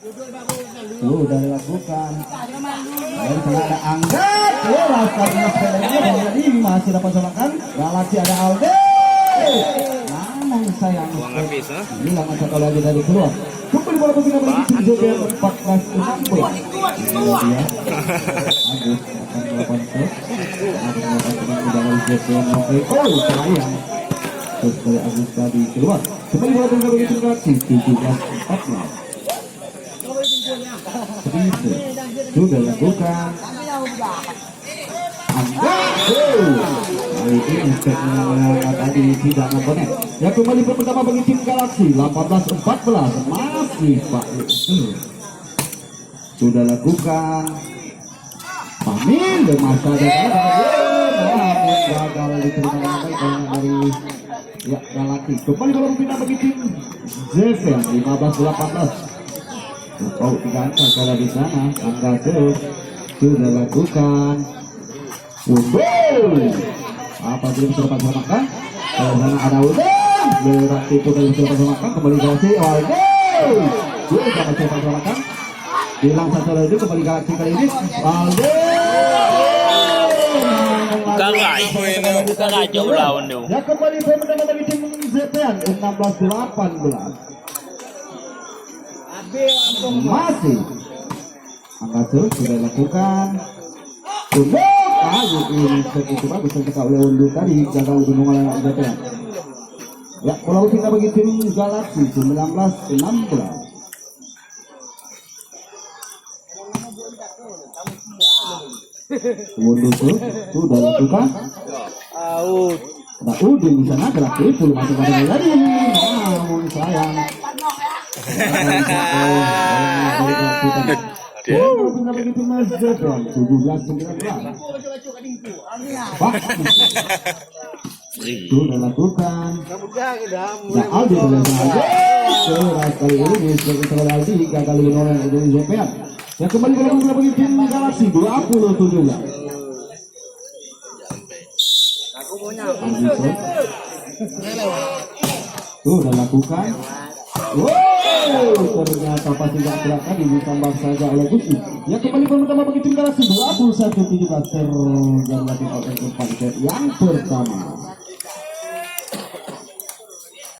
Sudah dilakukan. Dan sudah ada Angga. Rasanya sepedanya jadi masih dapat samakan. Galaxy ada Alde. Namun sayang. Hilang satu lagi dari keluar. Kembali bola pembina bagi tim JBL 14-16. Dia Agus akan melakukan set. Akan melakukan dari JBL. Oh sayang. Terus dari Agus tadi keluar. Kembali bola pembina bagi tim Galaxy 17-14. Sudah lakukan kali ini tadi tidak membonek ya. Kembali pertama bagi tim Galaxy 18-14 masih Pak sudah lakukan Pamil dan masa gagal diterima dari ya Galaxy. Kembali bola pindah bagi tim JV 15-18. Oh, tiga angka kalau di sana angka sudah lakukan. Apa belum bisa makan? Kalau sana ada udang, berarti itu belum bisa makan. Kembali Galaxy Waldo. Sudah bisa makan. Hilang satu lagi kembali Galaxy kali ini. Waldo. Bukan aja lawan dong. Ya kembali pemenang dari tim ZPN 16-18. Masih angka sudah lakukan untuk ini itu bagus untuk oleh undur tadi gagal gunung oleh JPN. Ya pulau kita bagi tim Galaxy 19-16. Undur sudah lakukan out. Nah, Udin di sana gerak pul masuk pada lagi. Namun sayang. Sudah lakukan. Ya Aldi kali ini sebagai Aldi gagal menolak dari JPN. Ya kembali ke dalam bagi tim Galaxy 20-17. Sudah lakukan. Wow, ternyata pasti tidak gerakan ditambah saja oleh Gusti. Ya kembali pertama bagi tim Galaxy 21-17 terjadi oleh tempat yang pertama.